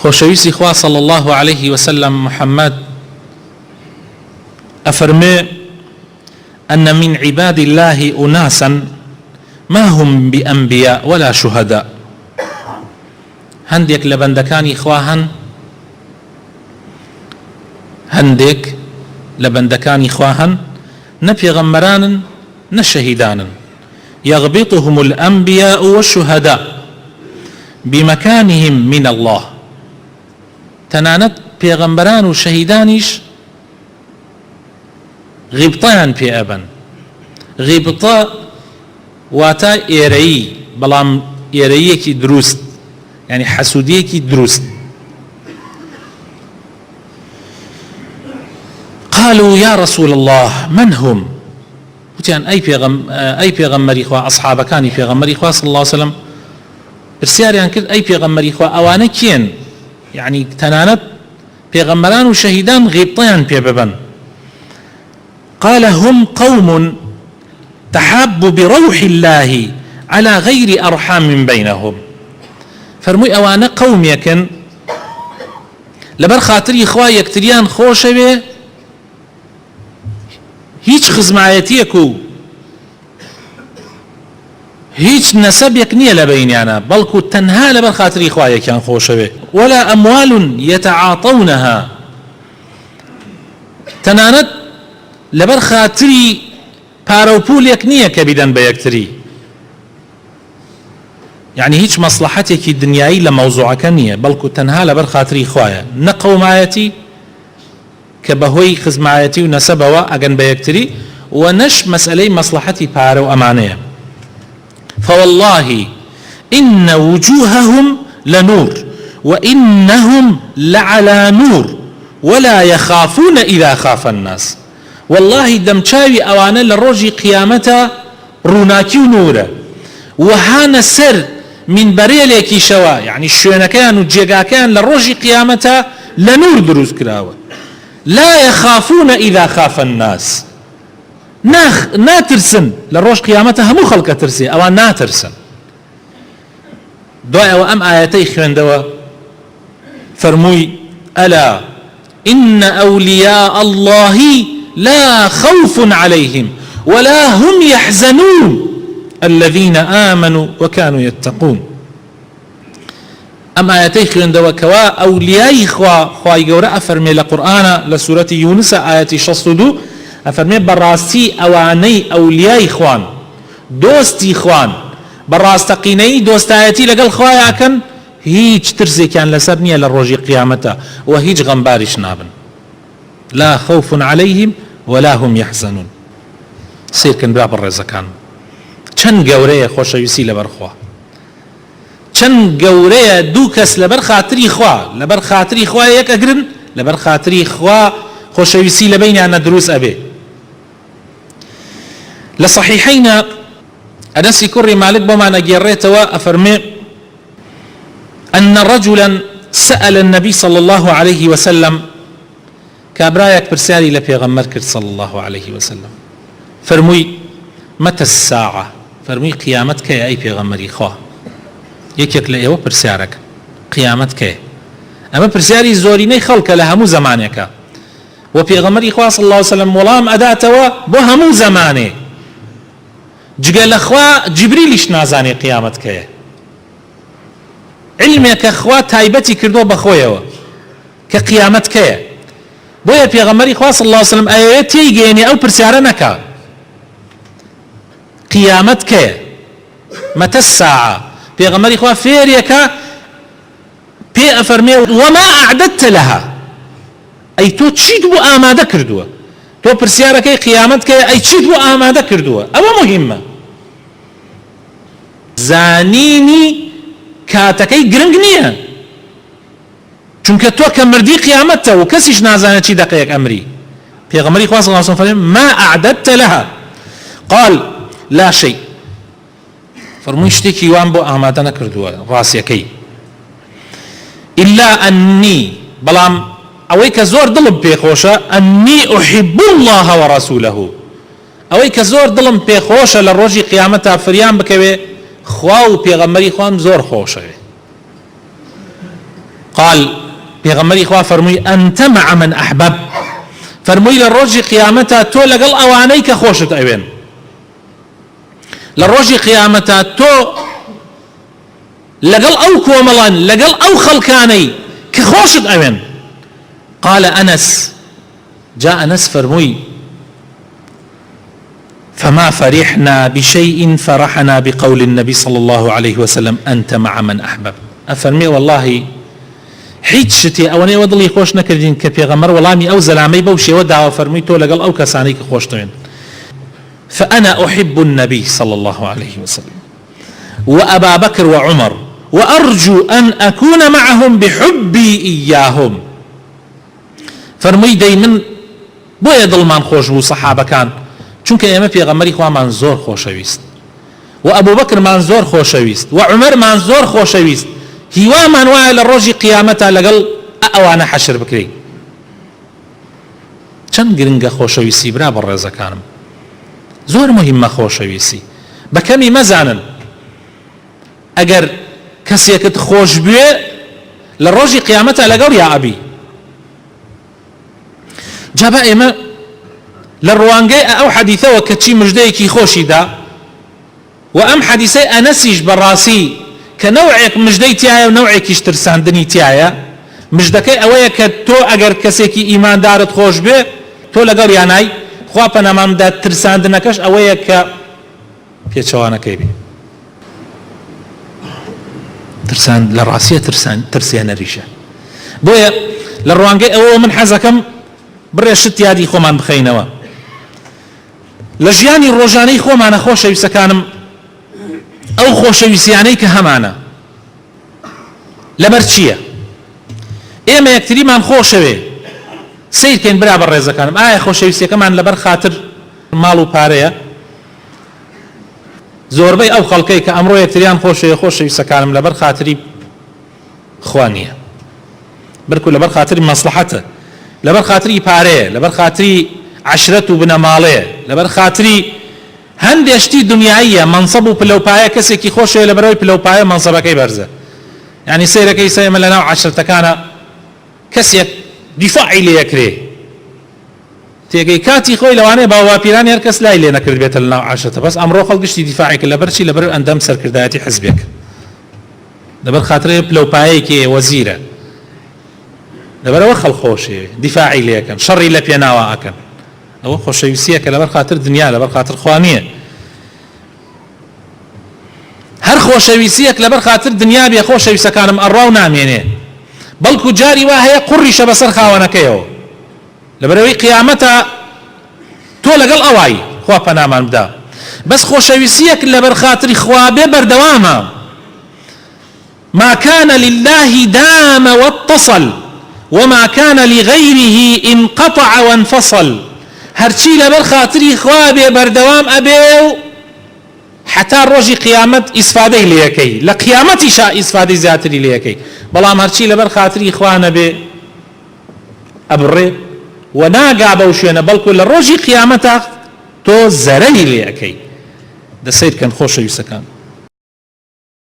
خۆشەویستی خوا صلی الله عليه وسلم محمد أفرمي أن من عباد الله أناسا ما هم بأنبياء ولا شهداء. هندێک لە بەندەکانی خوا هەندێک لە بەندەکانی خوا هەن نە پێغەمبەرانن نە شەهیدانن. يغبطهم الأنبياء والشهداء بمكانهم من الله. تەنانەت پێغەمبەران و شەهیدانیش غیبتەیان پێ ئەبەن. غیبتە واتە ئێرەیی، بەڵام ئێرەیەکی دروست، يعني حسوديكي دروست. قالوا يا رسول الله من هم؟ وتيان أي پیغمبری خوا أصحاب كاني پیغمبری خوا صلى الله عليه وسلم برسياريان كرد أي پیغمبری خوا أوانا كين، يعني تنانت پیغمبران وشهيدان غيبطيان بيببن. قال هم قوم تحابوا بروح الله على غير أرحام بينهم. فرمووی ئەوانە قەومێکن لەبەر خاتری خوا یەکتریان خۆشەوێ، هیچ خزمایەتیەک و هیچ نەسەبێک نییە لە بەینیانە، بەڵکو تەنها لەبەر خاتری خوا یەکیان خۆشەوێ. ولا ئەموال یەتەعاطەونەها، تەنانەت لەبەر خاتری پارە و پوولێک نییە کە بیدەن بە یەکتری، يعني هیچ مصلحتێکی دنیایی لە مەوزوعەکە نییە، بەڵکو تەنها لەبەر خاتری خوایە، نە قەومایەتی کە بەهۆی خزمایەتی و نەسەبەوە ئەگەن بە یەکتری، و نەش مەسئلەی مەسلحەتی پارە و ئەمانەیە. فوالله إن وجوههم لنور وإنهم لعلى نور ولا يخافون إذا خاف الناس. والله دەمچاوی ئەوانە لە ڕۆژی قیامەتە ڕووناکی و نورە، وهانە سەر من بەرێلێکی شەوە، يعني شوێنەکەیان و جێگاکەیان لە ڕۆژی قیامەتە لە نور دروست کراوە. لا يخافون إذا خاف الناس، ناترسن لە ڕۆژ قیامەتە هەموو خەڵکە ترسێ، ئەوان ناترسن. دوای ئەوە ئەم ئاەتەی خوێندەوە فەرمووی ألا إن أولياء الله لا خوف عليهم ولا هم يحزنون الذين آمنوا وكانوا يتقون. أم آياتي خوێندەوە کەوا ئەولیای خوای گەورە ئەفەرمێ لە قورئانە لە سوورەتی یونسە ئاەتی 62 ئەفەرمێ بەڕاستی ئەوانەی ئەولیای خوان، دۆستی خوان، بەڕاستەقینەی دۆستایەتی لەگەڵ خوایەکەن، هیچ ترسێکیان لەسەر نییە لە ڕۆژی قیامەتە و هیچ غەمباریش نابن. لا خوف عليهم ولا هم يحزنون. سیرکن برا بەڕێزەکان، چەند گەورەیە خۆشەویستی لەبەر خوا، چەند گەورەیە دوو کەس لەبەر خاتری خوا، لەبەر خاتری خوا یەک ئەگرن، لەبەر خاتری خوا خۆشەویستی لە بەینیانە دروست ئەبێ. لە صحیحەینە ئەنەسی کوڕی مالک بۆمان ئەگێڕێتەوە ئەفەرمێ أن رجلا سأل النبي صلى الله عليه وسلم، کابرایەک پرسیاری لە پێغەمبەر کرد صلى الله عليه وسلم، فەرمووی متى الساعة؟ فرمي قيامت كي أي پیغمبری خوا. یەکێک لە ئێوە پرسیارەکە قیامەت کەیە. ئەمە پرسیاری زۆرینەی خەڵکە لە هەموو زمانێکە، و پێغەمبەری خوا صلی الله عليه وسلم وەڵام ئەداتەوە بۆ هەموو زمانێ، جگە لە خوا جیبریلیش نازانێ قیامەت کەیە. علمێکە خوا تایبەتی کردووە بەخۆیەوە کە قیامەت کەیە، بۆیە پێغەمبەری خوا صلی الله عليه وسلم ئەوەیە تێیگەێنێ ئەو پرسیارە نەکا. قیامەت کەیە؟ متى الساعة؟ پێغەمبەری خوا فێرێکە پێ ئەفەرمێ وما أعددت لها، ئەی تۆ چیت بۆ ئامادە کردووە؟ تۆ پرسیارەکەی قیامەت کەیە، ئەی چیت بۆ ئامادە کردووە؟ ئەوە مهمە. زانینی کاتەکەی گرنگ نییە، چونکە تۆ کە مردی قیامەتە و کەسیش نازانێت چی دەقەیەک ئەمری. پێغەمبەری خوا صلی الله عليه وسلم فەرمێ ما أعددت لها؟ قال لا شيء. فرمووی شتێکی وان بۆ ئامادە نەکردووە ڕاستیەکەی، إلا أني، بەڵام ئەوەی کە زۆر دڵم پێخۆشە، أني أحب الله ورسوله، ئەوەی کە زۆر دڵم پێخۆشە لە ڕۆژی قیامەتە فریان بکەوێ خوا و پێغەمبەری خوام زۆر خۆشەوێ. قال بيغمري إخوة فرمي أنت مع من أحبب فرمي للرجي قيامتها تو لقل أوانيك خوشت أوين للرجي قيامتها تو لقل أو كوملان لقل أو خلقاني كخوشت أوين. قال أنس جاء أنس فرمي فما فرحنا بشيء فرحنا بقول النبي صلى الله عليه وسلم أنت مع من أحبب. أفرمي والله هیچ شتێ ئەوەنەی وە دڵی خۆش نەکردین کە پێغەمبەر وەڵامی ئەو زەلامەی بەو شێوە داوە فەرمووی تۆ لەگەڵ ئەو کەسانەی کە خۆشتەوێن. فأنا أحب النبي صلى الله عليه وسلم وأبا بكر وعمر وأرجو أن أكون معهم بحبي إياهم. فەرمووی دەی من بۆیە دڵمان خۆش بوو سەحابەکان چونکە ئێمە پێغەمبەری خوامان زۆر خۆشەویست و ئەبوو بەکرمان زۆر خۆشەویست و عومەرمان زۆر خۆشەویست هیوامان وایە لە ڕۆژی قیامەتە لەگەڵ ئەوانە حەشر بکرێ. چەند گرنگە خۆشەویستی برا بە ڕێزەکانم، زۆر مهمە خۆشەویستی. بە کەمی مەزانن ئەگەر کەسێکت خۆش بوێ لە ڕۆژی قیامەتە لەگەڵ یا ئەبی. جابە ئێمە لە ڕوانگەی ئەو حەدیثەوە کە چی مژدەیەکی خۆشی دا و ئەم حەدیثەی ئەنەسیش بەڕاستی کە نەوعێک مژدەی تایە و نەوعێکیش ترساندنی تایە. مژدەکەی ئەوەیە کە تۆ ئەگەر کەسێکی ئیماندارت خۆش بێ تۆ لەگەڵ یانای خوا پەنامامدا ترساندنەکەش ئەوەیە کە پێچەوانەکەی بێ. ترسان لە ڕاستیە ترسێنەریشە. بۆیە لە ڕوانگەی ئەوە من حەزەکەم بڕێ شت یادی خۆمان بخەینەوە لە ژیانی ڕۆژانەی خۆمانە خۆشەویستەکانم. ئەو خۆشەویستیانەی کە هەمانە لەبەر چییە؟ ئێمە یەکتریمان خۆشەوێ سیرکەین برا بە ڕێزەکانم. ئایا خۆشەویستیەکەمان لەبەر خاتر ماڵ و پارەیە؟ زۆربەی ئەو خەڵکەی کە ئەمڕۆ یەکتریان خۆشەوێ خۆشەویستەکانم لەبەر خاتری خوا نییە، بەڵکو لەبەر خاتری مەسلحەتە، لەبەر خاتری پارەیە، لەبەر خاتری عەشرەت و بنەماڵەیە، لەبەر خاتری هەندێشتی دنیاییە. منسەب و پلەپایە کەسێکی خۆشەوێ لەبەرەوەی پلەپایە منسەبەکەی بەرزە. یعنی سەیرەکەی سەیمە لەناو عەشرەتەکانە کەسێک دیفاعی لێ یەکرێ تێگەی کاتی خۆی لەوانەیە باوەپیرانی هەر کەس لای لێ نەکرد بێتە لەناو عەشرەتە، بەس ئەمڕۆ خەڵکشتی دیفاعی کرد لەبەر چی؟ لەبەر ئەندەم سەرکردایەتی حیزبێک، لەبەر خاترەیە پلەپایەیەکی وەزیرە، لەبەرەوە خەڵک خۆشەوێ دیفاعی لێ یەکەن، شەڕی لە پێناوە ئەکەن. ئەوە خۆشەویستیە کە لەبەر خاتر دنیا لەبەر خاتر خوا نییە. هەر خۆشەویستیەک لەبەر خاتر دنیا بێ خۆشەویستەکانم ئەڕاو نامێنێ، بەڵکو جاری وا هەیە قوڕیشە بەسەر خاوەنەکەیەوە. لەبەرەوەی قیامەتە تۆ لەگەڵ ئەوای خوا پەنامان بدا. بەس خۆشەویستیەک لەبەر خاتری خوا بێ بەردەوامە. ما كان لله دام واتصل وما كان لغيره انقطع وانفصل. هەرچی لەبەر خاتری خوا بێ بەردەوام ئەبێ و حتا ڕۆژی قیامەت ئیسفادەی لێەکەی، لە قیامەتیشا ئیسفادەی زیاتری لێەکەی. بەڵام هەرچی لەبەر خاتری خوا نەبێ ئەبڕێ و ناگا بەو شوێنە، بەڵکو لە ڕۆژی قیامەتە تۆ زەرەی لێەکەی. دەسەیرکەن خۆشەویستەکان.